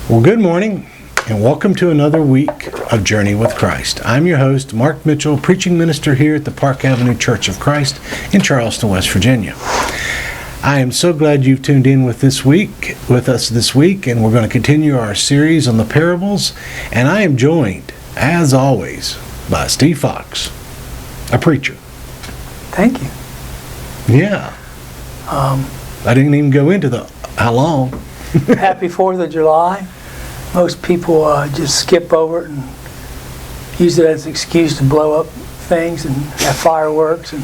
Well, good morning, and welcome to another week of Journey with Christ. I'm your host, Mark Mitchell, preaching minister here at the Park Avenue Church of Christ in Charleston, West Virginia. I am so glad you've tuned in with us this week, and we're going to continue our series on the parables. And I am joined, as always, by Steve Fox, a preacher. Thank you. Yeah. I didn't even go into how long. Happy 4th of July. Most people just skip over it and use it as an excuse to blow up things and have fireworks and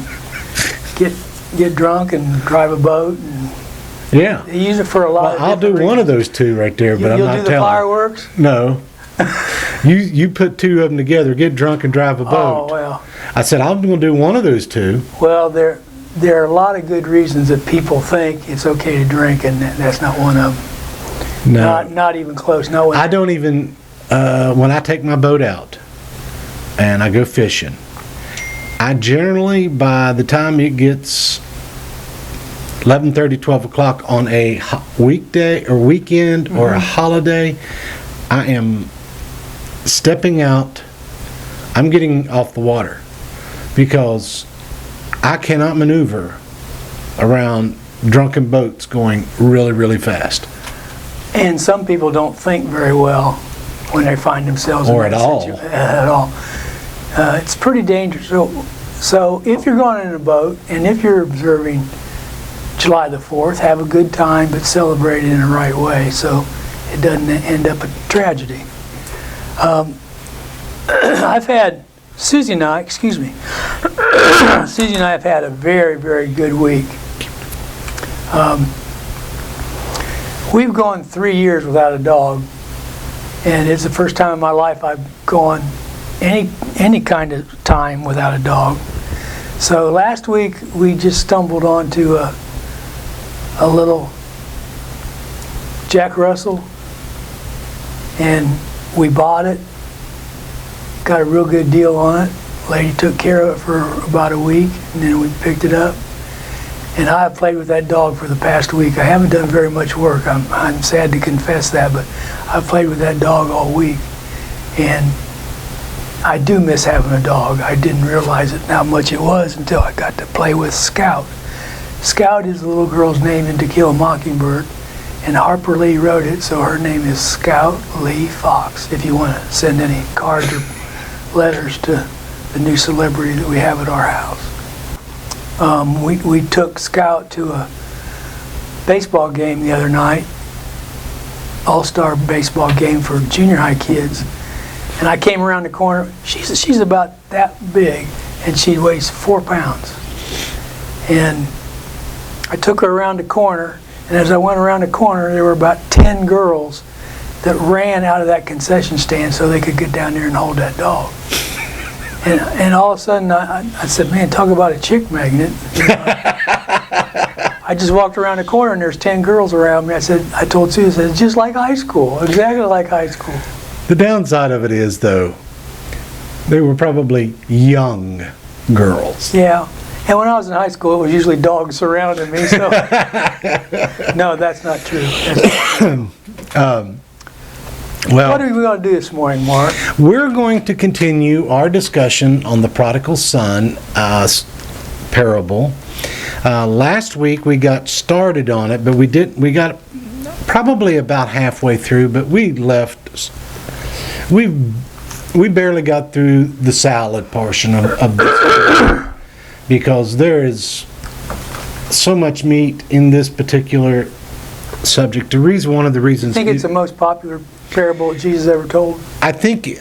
get drunk and drive a boat. And yeah. They use it for a lot of I'll do reasons. One of those two right there, but I'm not telling. You'll do the fireworks? No. You put two of them together, get drunk and drive a boat. Oh, well. I said, I'm going to do one of those two. Well, there are a lot of good reasons that people think it's okay to drink, and that's not one of them. No. Not even close. No way. I don't even, when I take my boat out and I go fishing, I generally, by the time it gets 11:30, 12 o'clock on a weekday or weekend or a holiday, I am stepping out. I'm getting off the water because I cannot maneuver around drunken boats going really, really fast. And some people don't think very well when they find themselves in that situation. At all. It's pretty dangerous. So if you're going in a boat and if you're observing July the 4th, have a good time, but celebrate it in the right way so it doesn't end up a tragedy. Susie and I have had a very, very good week. We've gone 3 years without a dog, and it's the first time in my life I've gone any kind of time without a dog. So last week we just stumbled onto a little Jack Russell, and we bought it, got a real good deal on it. Lady took care of it for about a week, and then we picked it up. And I have played with that dog for the past week. I haven't done very much work. I'm sad to confess that, but I've played with that dog all week. And I do miss having a dog. I didn't realize how much it was until I got to play with Scout. Scout is the little girl's name in To Kill a Mockingbird, and Harper Lee wrote it, so her name is Scout Lee Fox, if you want to send any cards or letters to the new celebrity that we have at our house. We took Scout to a baseball game the other night, all-star baseball game for junior high kids, and I came around the corner. She's about that big, and she weighs 4 pounds. And I took her around the corner, and as I went around the corner, there were about 10 girls that ran out of that concession stand so they could get down there and hold that dog. And all of a sudden, I said, man, talk about a chick magnet. You know? I just walked around the corner, and there's 10 girls around me. I told Sue, it's just like high school, exactly like high school. The downside of it is, though, they were probably young girls. Yeah. And when I was in high school, it was usually dogs surrounding me. So no, that's not true. Well, what are we going to do this morning, Mark? We're going to continue our discussion on the prodigal son parable. Last week we got started on it, but we got probably about halfway through, but we barely got through the salad portion of this because there is so much meat in this particular subject. One of the reasons. I think it's the most popular parable Jesus ever told. I think it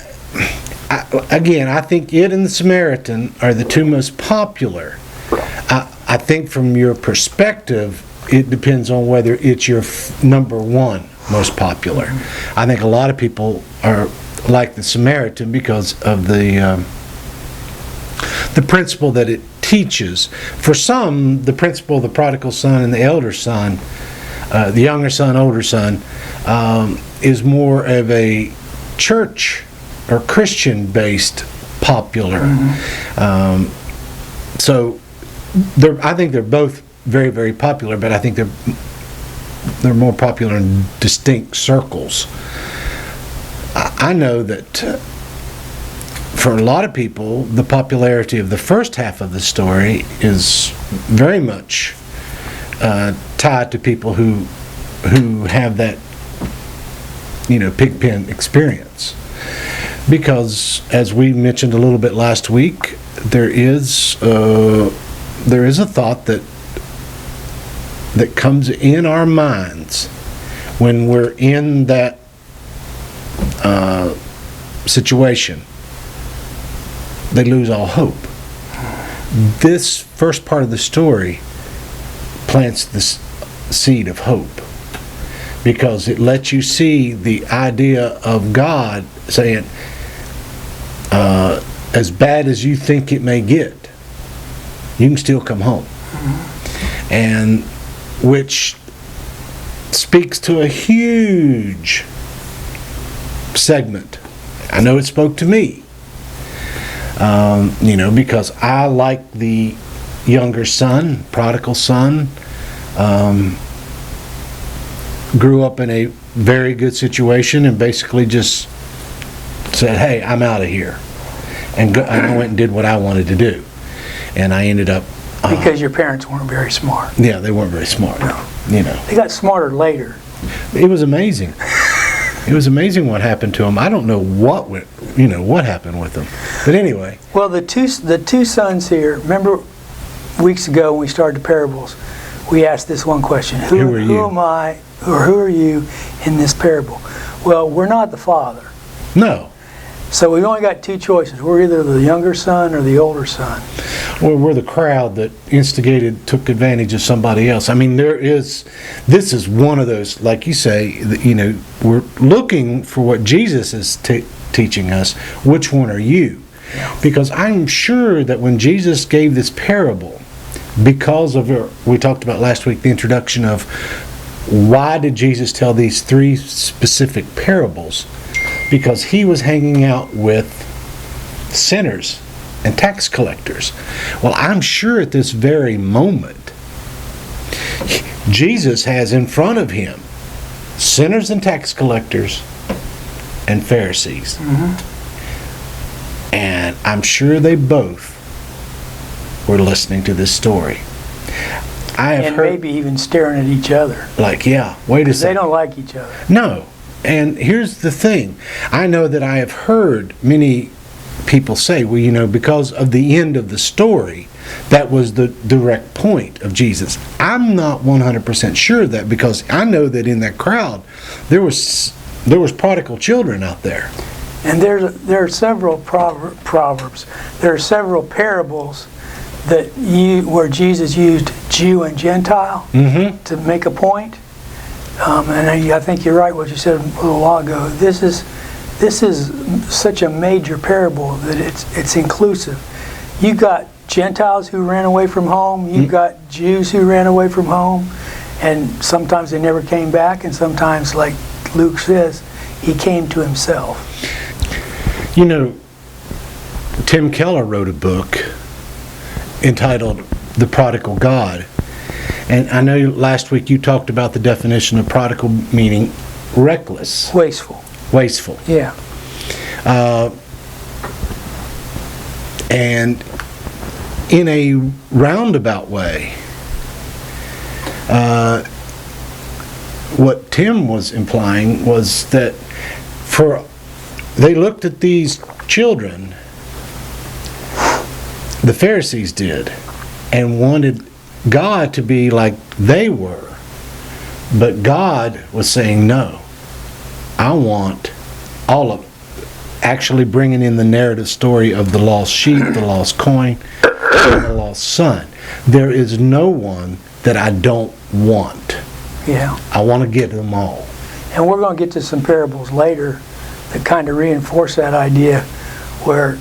and the Samaritan are the two most popular. I think from your perspective, it depends on whether it's your number one most popular. I think a lot of people are like the Samaritan because of the principle that it teaches. For some, the principle of the prodigal son and the elder son, the younger son, older son, is more of a church or Christian-based popular. So I think they're both very, very popular, but I think they're more popular in distinct circles. I know that for a lot of people, the popularity of the first half of the story is very much tied to people who have that, pigpen experience. Because, as we mentioned a little bit last week, there is a thought that comes in our minds when we're in that situation. They lose all hope. This first part of the story plants the seed of hope, because it lets you see the idea of God saying, as bad as you think it may get, you can still come home. And which speaks to a huge segment. I know it spoke to me, because I, like the younger son, prodigal son, grew up in a very good situation and basically just said, hey, I'm out of here. And I went and did what I wanted to do. And I ended up... because your parents weren't very smart. Yeah, they weren't very smart. No. They got smarter later. It was amazing. It was amazing what happened to them. I don't know what happened with them. But anyway. Well, the two sons here, remember weeks ago when we started the parables, we asked this one question. Who am I, or who are you in this parable? Well, we're not the father. No. So we've only got two choices. We're either the younger son or the older son. Well, we're the crowd that took advantage of somebody else. I mean, this is one of those, like you say, we're looking for what Jesus is teaching us. Which one are you? Yeah. Because I'm sure that when Jesus gave this parable, because of, we talked about last week, the introduction of why did Jesus tell these three specific parables? Because he was hanging out with sinners and tax collectors. Well, I'm sure at this very moment, Jesus has in front of him sinners and tax collectors and Pharisees. Mm-hmm. And I'm sure they both were listening to this story. And maybe even staring at each other. Like, yeah, wait a second. They don't like each other. No. And here's the thing. I know that I have heard many people say, well, because of the end of the story, that was the direct point of Jesus. I'm not 100% sure of that, because I know that in that crowd, there was prodigal children out there. And there are several proverbs. There are several parables where Jesus used Jew and Gentile to make a point. And I think you're right what you said a little while ago. This is such a major parable that it's inclusive. You got Gentiles who ran away from home. You've got Jews who ran away from home, and sometimes they never came back, and sometimes, like Luke says, he came to himself. Tim Keller wrote a book entitled The Prodigal God. And I know last week you talked about the definition of prodigal, meaning reckless. Wasteful. Yeah. And in a roundabout way, what Tim was implying was that they looked at these children, the Pharisees did, and wanted God to be like they were. But God was saying, no, I want all of it. Actually bringing in the narrative story of the lost sheep, the lost coin, and the lost son. There is no one that I don't want. Yeah. I want to get them all. And we're going to get to some parables later that kind of reinforce that idea, where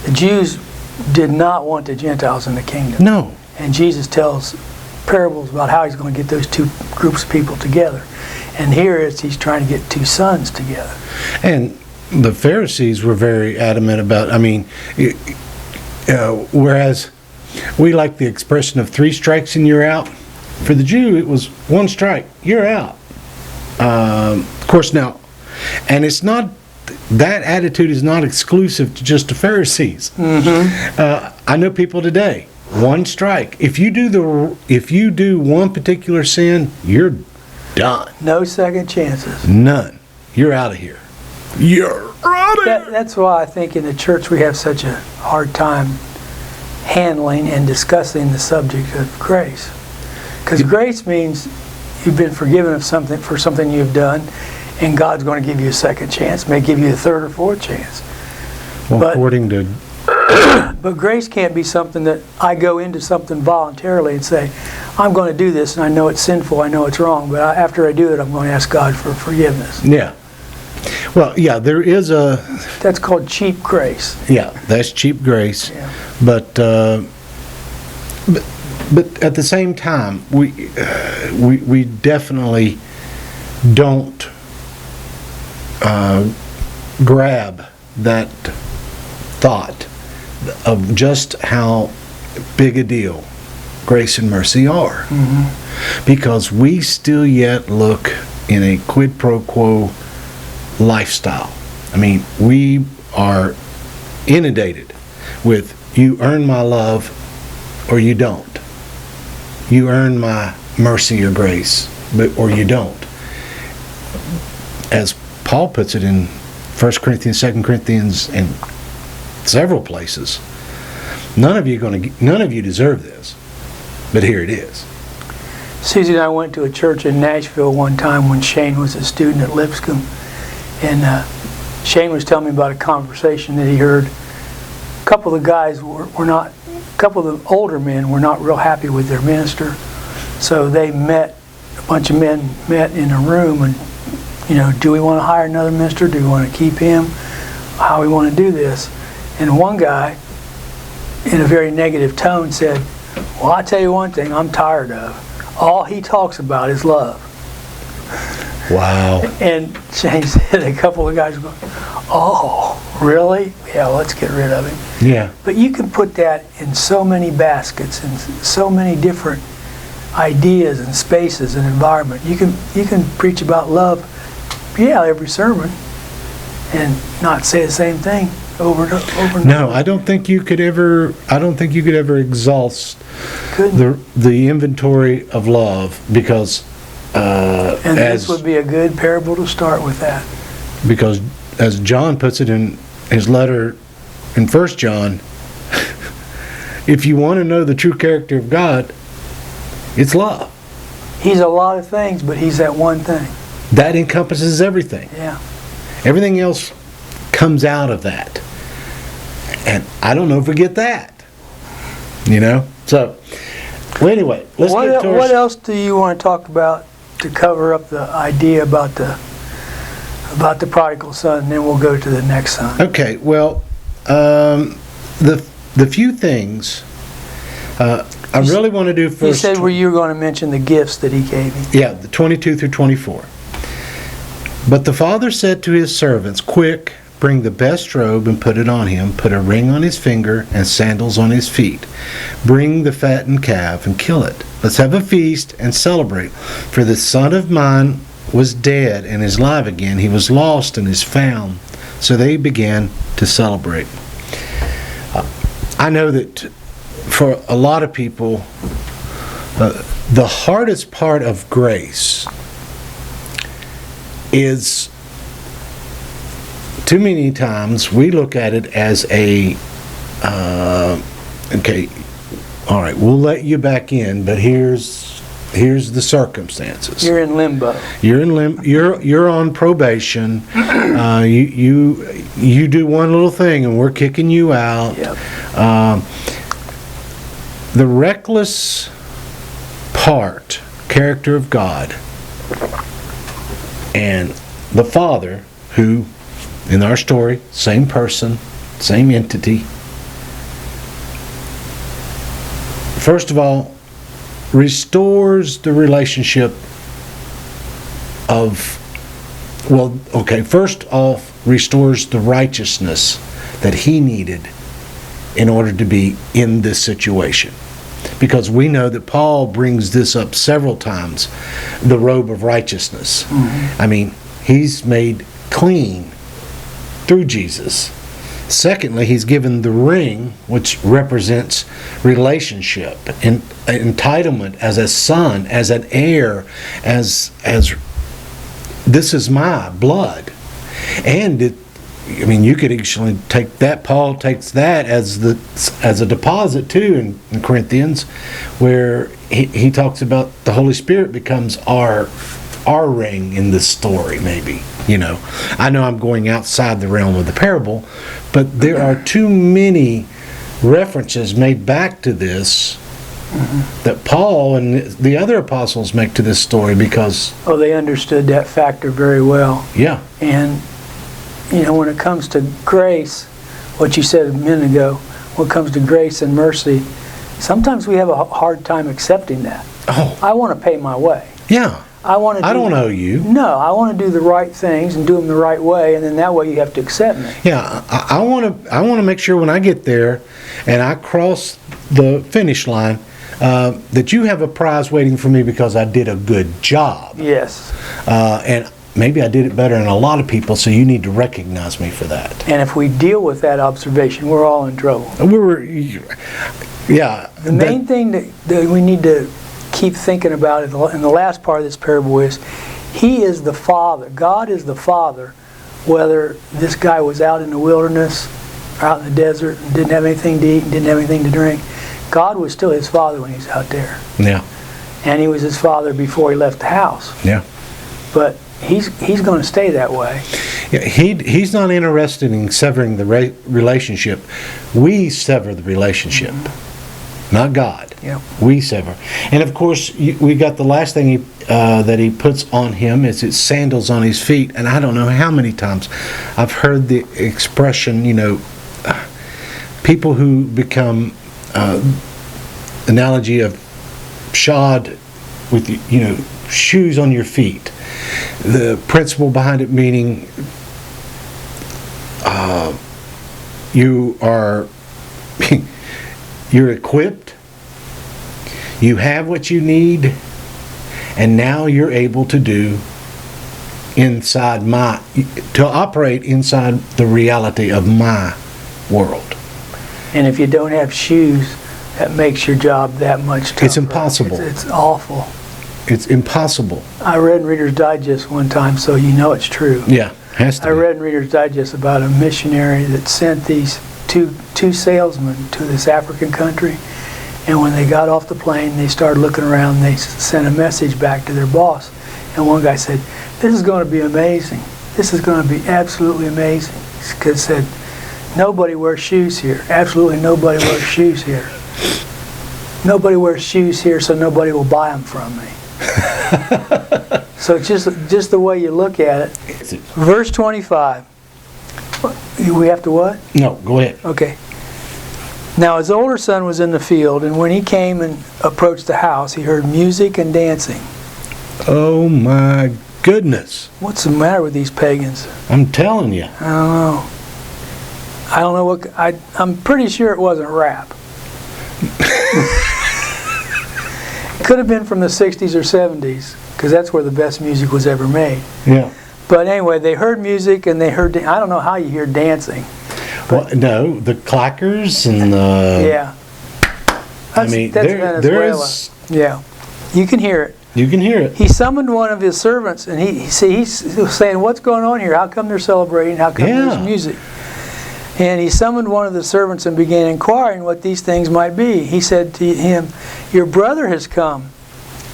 the Jews did not want the Gentiles in the kingdom. No. And Jesus tells parables about how he's going to get those two groups of people together. And here he's trying to get two sons together. And the Pharisees were very adamant about, whereas we like the expression of 3 strikes and you're out, For the Jew, it was one strike, you're out. Of course, now, and it's not, that attitude is not exclusive to just the Pharisees. I know people today, one strike. If you do one particular sin, you're done. No second chances. None. You're out of here. You're out of here. That's why I think in the church we have such a hard time handling and discussing the subject of grace. Because grace means you've been forgiven of something for something you've done, and God's going to give you a second chance, may give you a third or fourth chance. Well, according to... But grace can't be something that I go into something voluntarily and say, I'm going to do this, and I know it's sinful, I know it's wrong, but after I do it, I'm going to ask God for forgiveness. Yeah. Well, yeah, there is a... That's called cheap grace. Yeah, that's cheap grace. Yeah. But at the same time, we definitely don't grab that thought of just how big a deal grace and mercy are. Because we still yet look in a quid pro quo lifestyle. I mean, we are inundated with, you earn my love or you don't. You earn my mercy or grace, or you don't. As Paul puts it in 1 Corinthians, 2 Corinthians, and several places, none of you deserve this, but here it is. Susie and I went to a church in Nashville one time when Shane was a student at Lipscomb, and Shane was telling me about a conversation that he heard. A couple of the guys a couple of the older men were not real happy with their minister, so a bunch of men met in a room and, do we want to hire another minister? Do we want to keep him? How we want to do this? And one guy, in a very negative tone, said, well, I'll tell you one thing I'm tired of. All he talks about is love. Wow. And Shane said, a couple of guys go, oh, really? Yeah, let's get rid of him. Yeah. But you can put that in so many baskets and so many different ideas and spaces and environment. You can preach about love, every sermon, and not say the same thing over and over. No, I don't think you could ever exhaust the inventory of love, because and this would be a good parable to start with that. Because as John puts it in his letter in 1 John, if you want to know the true character of God, it's love. He's a lot of things, but he's that one thing. That encompasses everything. Yeah. Everything else comes out of that. And I don't know if we get that. So, well, anyway, let's get to what else do you want to talk about to cover up the idea about the prodigal son, and then we'll go to the next son. Okay, well, the few things I really want to do first. You said where you were going to mention the gifts that he gave you. Yeah, the 22 through 24. But the father said to his servants, quick, bring the best robe and put it on him, put a ring on his finger and sandals on his feet. Bring the fattened calf and kill it. Let's have a feast and celebrate. For this son of mine was dead and is alive again. He was lost and is found. So they began to celebrate. I know that for a lot of people, the hardest part of grace is, too many times we look at it as okay, all right, we'll let you back in, but here's the circumstances. You're in limbo. You're on probation. You do one little thing and we're kicking you out. Yep. The reckless part, character of God, and the Father, who, in our story, same person, same entity. First of all, restores the relationship first off, restores the righteousness that he needed in order to be in this situation. because we know that Paul brings this up several times, the robe of righteousness. I mean, he's made clean through Jesus. Secondly, he's given the ring, which represents relationship and entitlement as a son, as an heir, as this is my blood. And you could actually take that. Paul takes that as a deposit too in Corinthians, where he talks about the Holy Spirit becomes our ring in this story. Maybe, I know I'm going outside the realm of the parable, but there are too many references made back to this that Paul and the other apostles make to this story, because they understood that factor very well. Yeah. And when it comes to grace, what you said a minute ago, when it comes to grace and mercy, sometimes we have a hard time accepting that. I want to pay my way. Yeah. I don't owe you. No, I want to do the right things and do them the right way, and then that way you have to accept me. Yeah, I want to make sure when I get there and I cross the finish line that you have a prize waiting for me because I did a good job. Yes. And maybe I did it better than a lot of people, so you need to recognize me for that. And if we deal with that observation, we're all in trouble. Yeah. The main thing that we need to keep thinking about in the last part of this parable is He is the Father. God is the Father, whether this guy was out in the wilderness or out in the desert and didn't have anything to eat and didn't have anything to drink. God was still his father when he was out there. Yeah. And he was his father before he left the house. Yeah. But he's going to stay that way. Yeah, he's not interested in severing the relationship. We sever the relationship, not God. Yeah. We sever. And of course, we got the last thing that he puts on him is his sandals on his feet. And I don't know how many times I've heard the expression, people who become analogy of shod with shoes on your feet. The principle behind it meaning you're equipped, you have what you need, and now you're able to operate inside the reality of my world. And if you don't have shoes, that makes your job that much tougher. It's impossible. It's awful. It's impossible. I read in Reader's Digest one time, so you know it's true. Yeah, has to I be. read in Reader's Digest about a missionary that sent these two salesmen to this African country, and when they got off the plane, they started looking around, and they sent a message back to their boss. And one guy said, "This is going to be amazing. This is going to be absolutely amazing." Because said, "Nobody wears shoes here. Absolutely nobody wears shoes here. Nobody wears shoes here, so nobody will buy them from me." So just the way you look at it. Verse 25. We have to what? No, go ahead. Okay. Now his older son was in the field, and when he came and approached the house, he heard music and dancing. Oh my goodness. What's the matter with these pagans? I'm telling you. I don't know what... I'm pretty sure it wasn't rap. Could have been from the 60s or 70s, because that's where the best music was ever made. Yeah. But anyway, they heard music and they heard... I don't know how you hear dancing. Well, no, the clackers and the... Yeah. That's Venezuela. Yeah. You can hear it. You can hear it. He summoned one of his servants, and he's saying, "What's going on here? How come they're celebrating? How come there's music?" And he summoned one of the servants and began inquiring what these things might be. He said to him, "Your brother has come,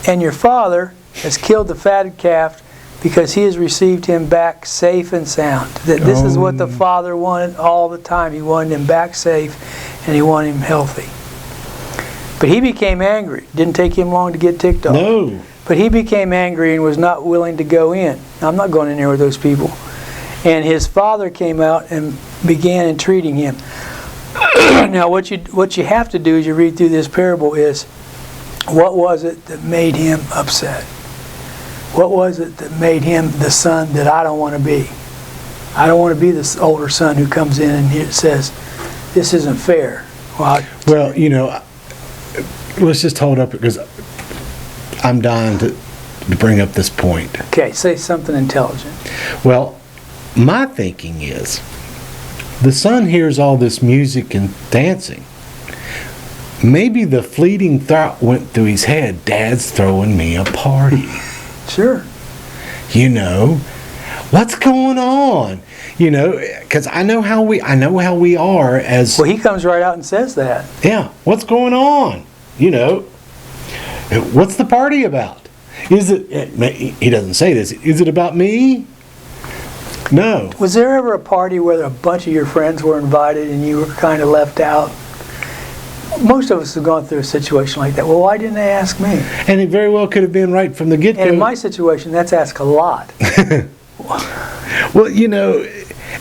and your father has killed the fatted calf, because he has received him back safe and sound." This is what the father wanted all the time. He wanted him back safe, and he wanted him healthy. But he became angry. Didn't take him long to get ticked off. No. But he became angry and was not willing to go in. Now, I'm not going in there with those people. And his father came out and began entreating him. Now, what you have to do as you read through this parable is, what was it that made him upset? What was it that made him the son that I don't want to be? I don't want to be this older son who comes in and says, "This isn't fair." Well, let's just hold up because I'm dying to bring up this point. Okay, say something intelligent. Well, my thinking is, the son hears all this music and dancing. Maybe the fleeting thought went through his head, Dad's throwing me a party. Sure. You know, what's going on? You know, because I know how we are as. Well, he comes right out and says that. Yeah, what's going on? You know, what's the party about? Is it? He doesn't say this. Is it about me? No. Was there ever a party where a bunch of your friends were invited and you were kind of left out? Most of us have gone through a situation like that. Well, why didn't they ask me? And it very well could have been right from the get-go. And in my situation, that's asked a lot. Well, you know,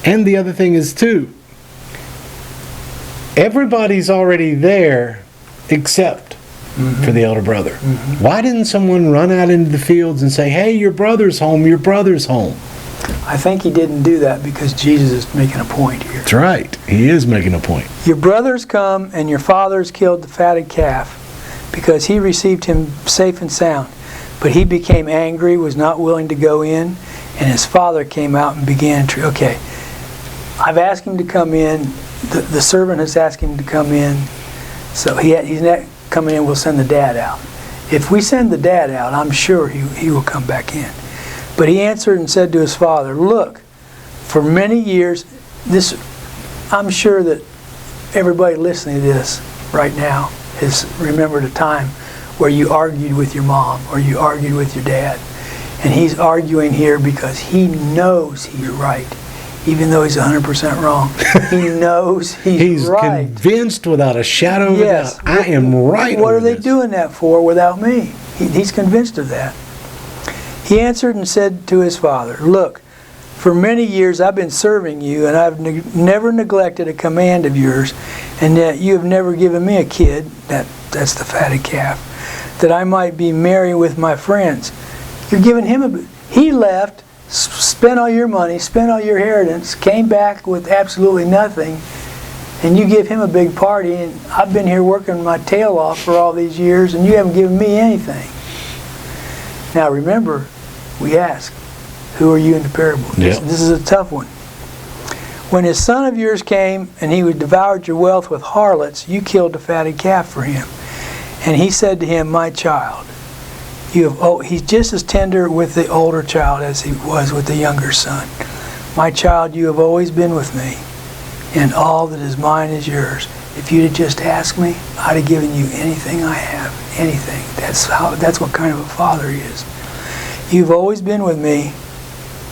and the other thing is too, everybody's already there except for the elder brother. Why didn't someone run out into the fields and say, hey, your brother's home, your brother's home? I think he didn't do that because Jesus is making a point here. That's right. He is making a point. Your brothers come and your fathers killed the fatted calf because he received him safe and sound. But he became angry, was not willing to go in, and his father came out and began to... Okay, I've asked him to come in. The servant has asked him to come in. So he's not coming in, we'll send the dad out. If we send the dad out, I'm sure he will come back in. But he answered and said to his father, look, for many years, I'm sure that everybody listening to this right now has remembered a time where you argued with your mom or you argued with your dad. And he's arguing here because he knows he's right, even though he's 100% wrong. He knows he's right. He's convinced without a shadow of a doubt. I am right. What are they doing that for without me? He's convinced of that. He answered and said to his father, look, for many years I've been serving you, and I've never neglected a command of yours, and yet you have never given me a kid, that's the fatted calf, that I might be merry with my friends. You're giving him he left, spent all your money, spent all your inheritance, came back with absolutely nothing, and you give him a big party, and I've been here working my tail off for all these years, and you haven't given me anything. Now remember, we ask, who are you in the parable? Yeah. This is a tough one. When his son of yours came and he devoured your wealth with harlots, you killed the fatted calf for him. And he said to him, my child, he's just as tender with the older child as he was with the younger son. My child, you have always been with me, and all that is mine is yours. If you'd have just asked me, I'd have given you anything I have, anything. That's what kind of a father he is. You've always been with me,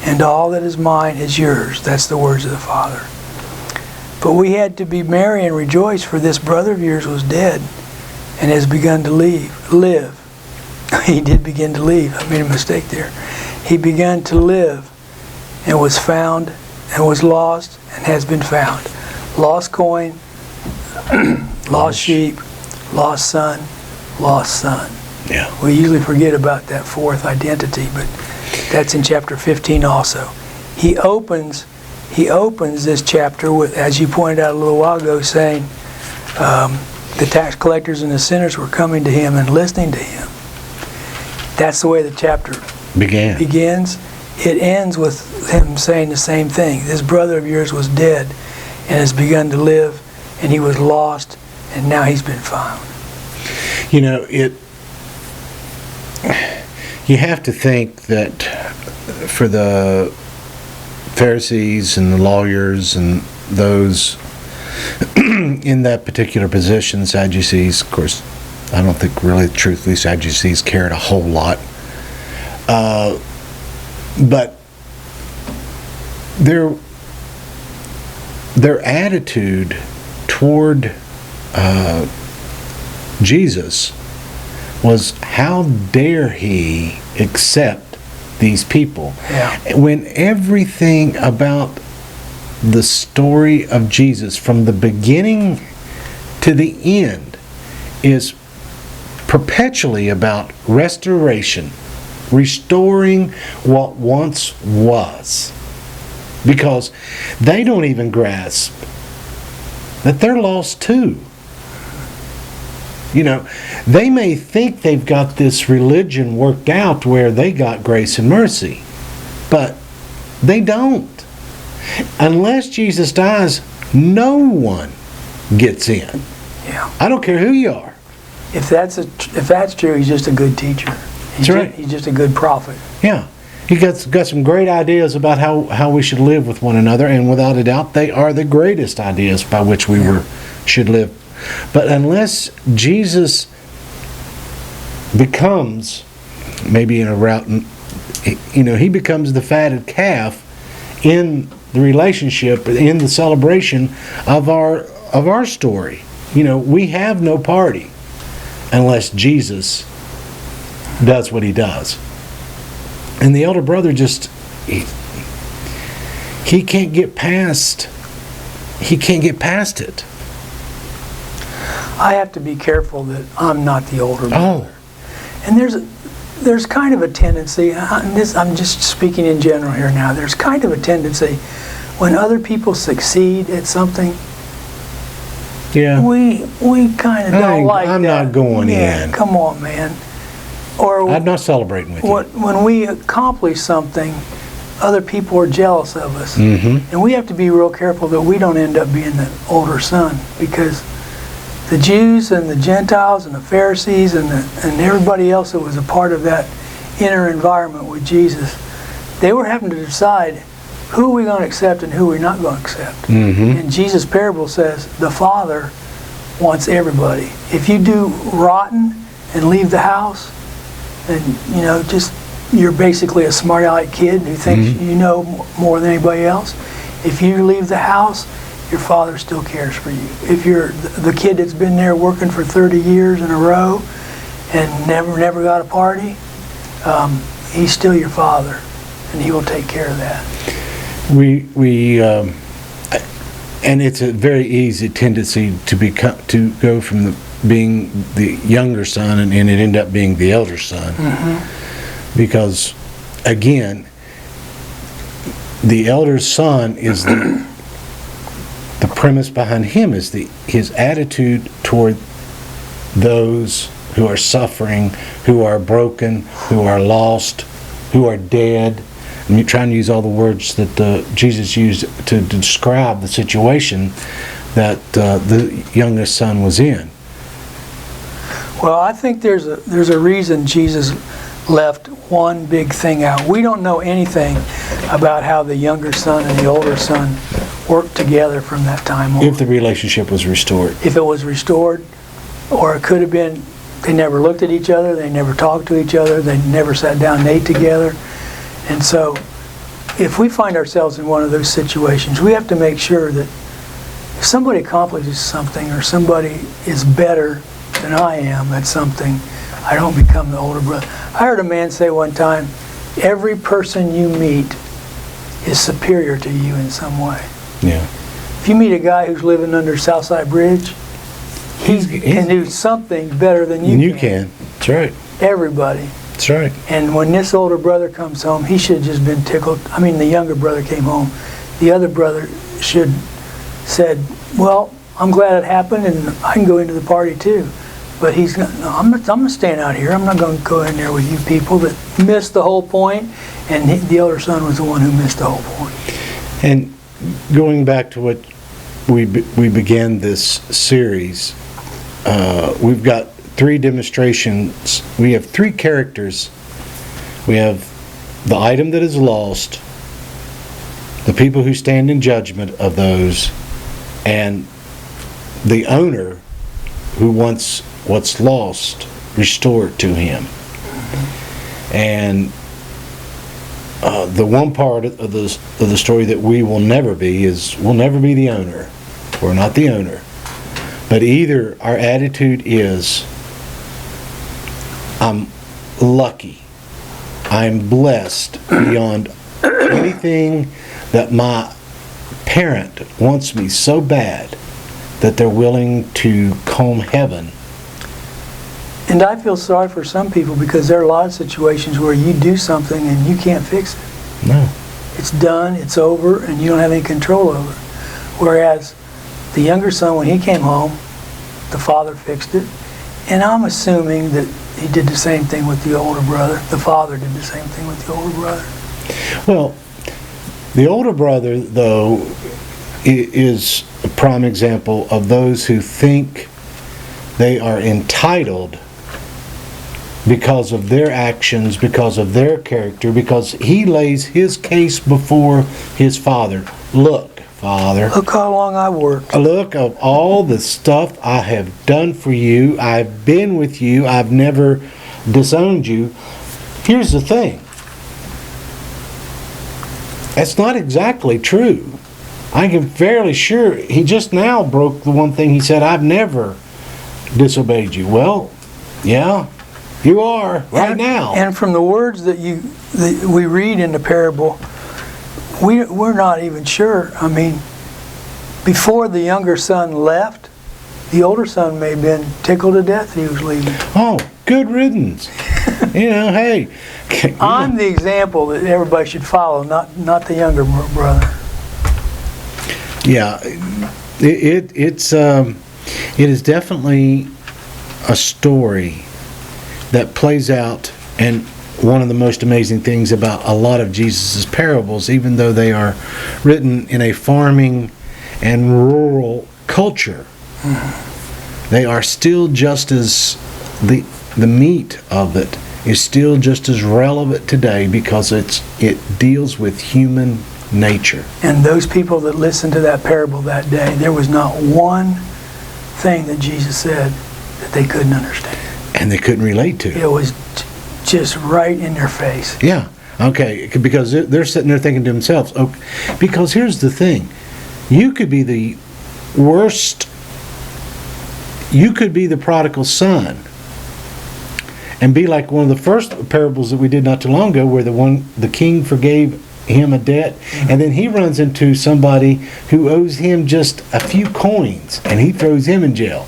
and all that is mine is yours. That's the words of the Father. But we had to be merry and rejoice, for this brother of yours was dead and has begun to live. He did begin to leave. I made a mistake there. He began to live and was found and was lost and has been found. Lost coin, lost sheep, lost son, lost son. Yeah. We usually forget about that fourth identity, but that's in chapter 15 also. He opens this chapter with, as you pointed out a little while ago, saying the tax collectors and the sinners were coming to him and listening to him. That's the way the chapter begins. It ends with him saying the same thing. This brother of yours was dead and has begun to live, and he was lost, and now he's been found. You know, you have to think that for the Pharisees and the lawyers and those in that particular position, Sadducees, of course, I don't think really, truthfully, Sadducees cared a whole lot. But their attitude toward Jesus was, how dare he accept these people? Yeah. When everything about the story of Jesus from the beginning to the end is perpetually about restoration, restoring what once was. Because they don't even grasp that they're lost too. You know, they may think they've got this religion worked out where they got grace and mercy, but they don't. Unless Jesus dies, no one gets in. Yeah. I don't care who you are. If that's true, he's just a good teacher. That's right. He's just a good prophet. Yeah. He got some great ideas about how we should live with one another, and without a doubt, they are the greatest ideas by which we should live. But unless Jesus becomes, maybe in a route, he becomes the fatted calf in the relationship, in the celebration of our story. We have no party unless Jesus does what he does. And the elder brother he can't get past it. I have to be careful that I'm not the older brother. Oh. And there's kind of a tendency, I'm just speaking in general here now, there's kind of a tendency when other people succeed at something, yeah, we kind of don't like that. I'm not going in. Come on, man. Or I'm not celebrating with you. When we accomplish something, other people are jealous of us. Mm-hmm. And we have to be real careful that we don't end up being the older son, because the Jews and the Gentiles and the Pharisees and everybody else that was a part of that inner environment with Jesus, they were having to decide who are we going to accept and who we're not going to accept. Mm-hmm. And Jesus' parable says the Father wants everybody. If you do rotten and leave the house, and you're basically a smart-aleck kid who thinks you know more than anybody else. If you leave the house, your Father still cares for you. If you're the kid that's been there working for 30 years in a row and never got a party, he's still your Father, and he will take care of that. And it's a very easy tendency to go from being the younger son and it end up being the elder son. Mm-hmm. Because, again, the elder son is the premise behind him is his attitude toward those who are suffering, who are broken, who are lost, who are dead. And you're trying to use all the words that Jesus used to describe the situation that the youngest son was in. Well, I think there's a reason Jesus left one big thing out. We don't know anything about how the younger son and the older son worked together from that time on. If the relationship was restored. If it was restored, or it could have been they never looked at each other, they never talked to each other, they never sat down and ate together. And so, if we find ourselves in one of those situations, we have to make sure that if somebody accomplishes something or somebody is better than I am at something, I don't become the older brother. I heard a man say one time, every person you meet is superior to you in some way. Yeah. If you meet a guy who's living under Southside Bridge, he can do something better than you can. You can. That's right. Everybody. That's right. And when this older brother comes home, he should have just been tickled. I mean, the younger brother came home. The other brother should said, well, I'm glad it happened and I can go into the party too. But he's going, no, I'm going to stand out here. I'm not going to go in there with you people that missed the whole point. And the elder son was the one who missed the whole point. And going back to what we began this series, we've got three demonstrations. We have three characters. We have the item that is lost, the people who stand in judgment of those, and the owner who wants what's lost restored to him. And the one part of the story that we will never be is we'll never be the owner. We're not the owner. But either our attitude is, I'm lucky, I'm blessed beyond anything that my parent wants me so bad that they're willing to comb heaven. And I feel sorry for some people because there are a lot of situations where you do something and you can't fix it. No. It's done, it's over, and you don't have any control over it. Whereas the younger son, when he came home, the father fixed it. And I'm assuming that he did the same thing with the older brother. The father did the same thing with the older brother. Well, the older brother, though, is a prime example of those who think they are entitled because of their actions, because of their character, because he lays his case before his father. Look, Father. Look how long I worked. Look of all the stuff I have done for you. I've been with you. I've never disowned you. Here's the thing. That's not exactly true. I am fairly sure he just now broke the one thing he said, I've never disobeyed you. Well, yeah, you are right now. And from the words that we read in the parable, we're not even sure. I mean, before the younger son left, the older son may have been tickled to death he was leaving. Oh, good riddance. Hey. I'm the example that everybody should follow, not the younger brother. Yeah, it is definitely a story that plays out, and one of the most amazing things about a lot of Jesus' parables, even though they are written in a farming and rural culture, they are still just as the meat of it is still just as relevant today because it deals with human nature. And those people that listened to that parable that day, there was not one thing that Jesus said that they couldn't understand. And they couldn't relate to. It was just right in their face. Yeah, okay, because they're sitting there thinking to themselves, okay, because here's the thing, you could be the worst, you could be the prodigal son and be like one of the first parables that we did not too long ago where the king forgave him a debt, and then he runs into somebody who owes him just a few coins and he throws him in jail.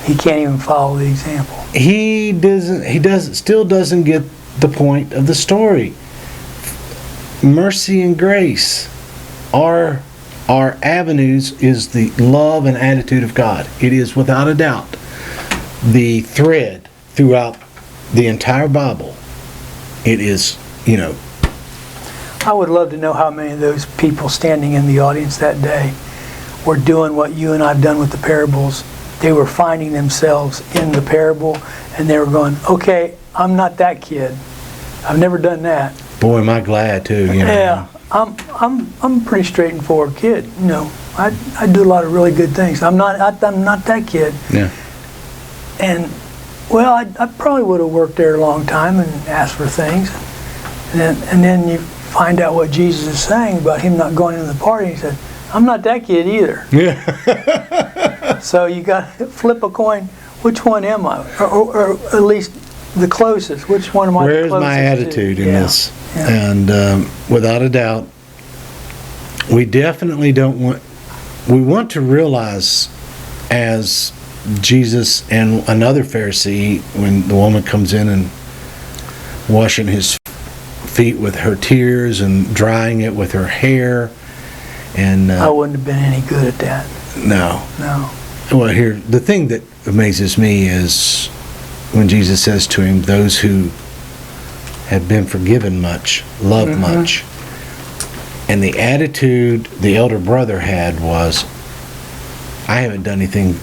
He can't even follow the example. He still doesn't get the point of the story. Mercy and grace are our avenues, is the love and attitude of God. It is without a doubt the thread throughout the entire Bible. It is, I would love to know how many of those people standing in the audience that day were doing what you and I've done with the parables. They were finding themselves in the parable, and they were going, okay, I'm not that kid. I've never done that. Boy, am I glad too. Yeah, I'm a pretty straightforward kid. I do a lot of really good things. I'm not that kid. Yeah. And well, I probably would have worked there a long time and asked for things, and then you find out what Jesus is saying about him not going to the party. He said, I'm not that kid either. Yeah. So you got to flip a coin. Which one am I? Or at least the closest. Which one am I? Where's the my attitude in this? Yeah. And without a doubt, we definitely don't want. We want to realize, as Jesus and another Pharisee, when the woman comes in and washing his feet with her tears and drying it with her hair, and I wouldn't have been any good at that. No. Well, here the thing that amazes me is when Jesus says to him, "Those who have been forgiven much, love much," and the attitude the elder brother had was, "I haven't done anything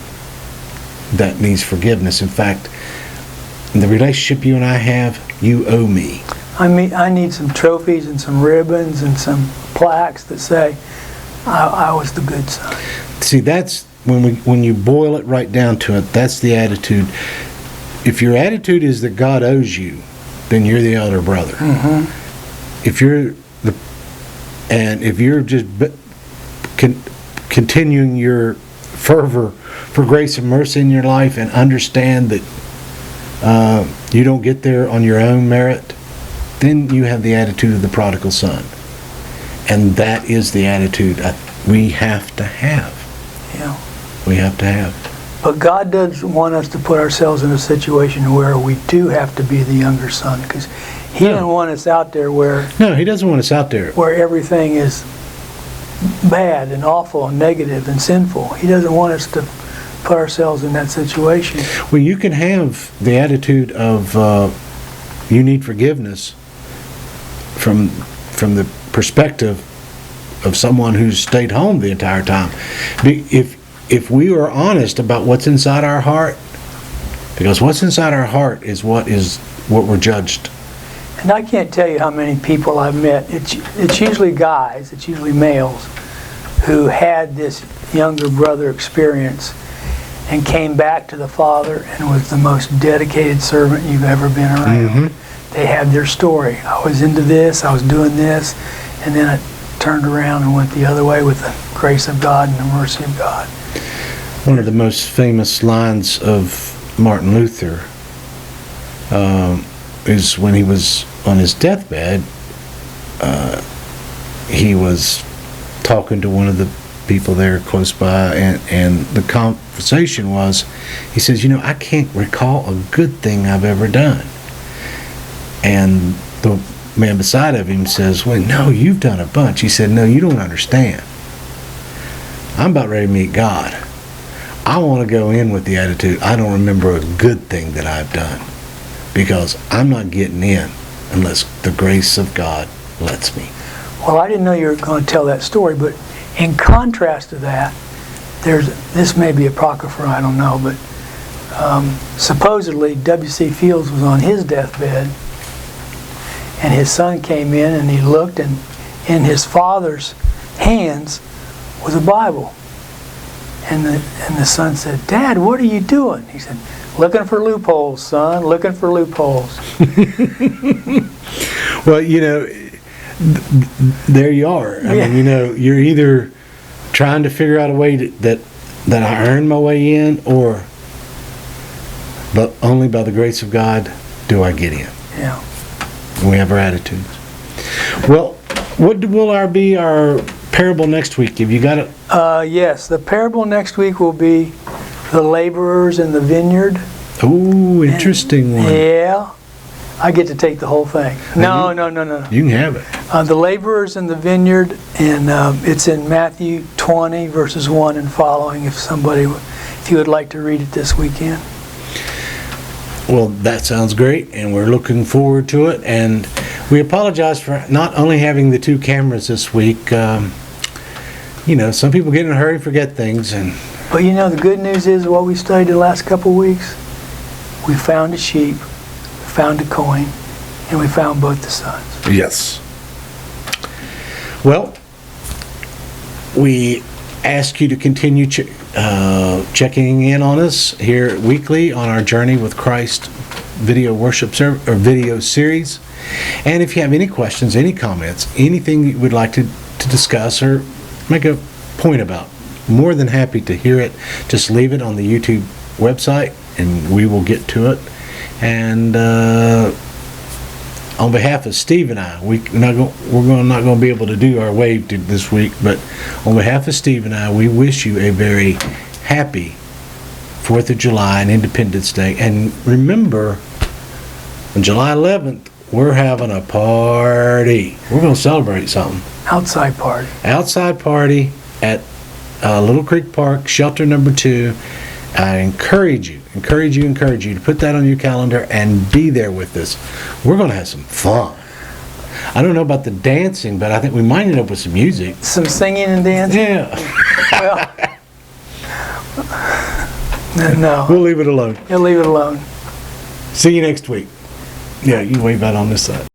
that needs forgiveness. In fact, in the relationship you and I have, you owe me." I need some trophies and some ribbons and some plaques that say I was the good son. See, that's when you boil it right down to it, that's the attitude. If your attitude is that God owes you, then you're the elder brother. If you're just continuing your fervor for grace and mercy in your life and understand that you don't get there on your own merit, then you have the attitude of the prodigal son. And that is the attitude we have to have. Yeah. We have to have. But God does want us to put ourselves in a situation where we do have to be the younger son, because He doesn't want us out there where... No, He doesn't want us out there. ...where everything is bad and awful and negative and sinful. He doesn't want us to put ourselves in that situation. Well, you can have the attitude of you need forgiveness from the perspective of someone who's stayed home the entire time. If we are honest about what's inside our heart, because what's inside our heart is what we're judged. And I can't tell you how many people I've met. It's usually guys, it's usually males, who had this younger brother experience and came back to the Father and was the most dedicated servant you've ever been around. Mm-hmm. They had their story. I was into this, I was doing this, and then I turned around and went the other way with the grace of God and the mercy of God. One of the most famous lines of Martin Luther is when he was on his deathbed. He was talking to one of the people there close by, and the conversation was, he says, I can't recall a good thing I've ever done. And the man beside of him says, well, no, you've done a bunch. He said, no, you don't understand. I'm about ready to meet God. I want to go in with the attitude, I don't remember a good thing that I've done, because I'm not getting in unless the grace of God lets me. Well, I didn't know you were going to tell that story, but in contrast to that, this may be apocryphal, I don't know, but supposedly W.C. Fields was on his deathbed, and his son came in and he looked, and in his father's hands was a Bible. And the son said, Dad, what are you doing? He said, looking for loopholes, son, looking for loopholes. Well, there you are. I mean, you're either trying to figure out a way that I earn my way in, but only by the grace of God do I get in. Yeah. We have our attitudes. Well, what will be our parable next week? Have you got it? Yes, the parable next week will be the laborers in the vineyard. Oh, interesting one. Yeah. I get to take the whole thing. No. You can have it. The laborers in the vineyard, and it's in Matthew 20, verses 1 and following, if you would like to read it this weekend. Well, that sounds great, and we're looking forward to it. And we apologize for not only having the two cameras this week. Some people get in a hurry, forget things. But the good news is what we studied the last couple of weeks. We found a sheep, we found a coin, and we found both the sons. Yes. Well, we ask you to continue checking in on us here weekly on our Journey with Christ video worship video series. And if you have any questions, any comments, anything you would like to discuss or make a point about, more than happy to hear it. Just leave it on the YouTube website and we will get to it. And on behalf of Steve and I, we're not going to be able to do our wave this week, but on behalf of Steve and I, we wish you a very happy 4th of July and Independence Day. And remember, on July 11th, we're having a party. We're going to celebrate something. Outside party. Outside party at Little Creek Park, shelter number 2. I encourage you to put that on your calendar and be there with us. We're going to have some fun. I don't know about the dancing, but I think we might end up with some music. Some singing and dancing? Yeah. Well, no. We'll leave it alone. You'll leave it alone. See you next week. Yeah, you wave out on this side.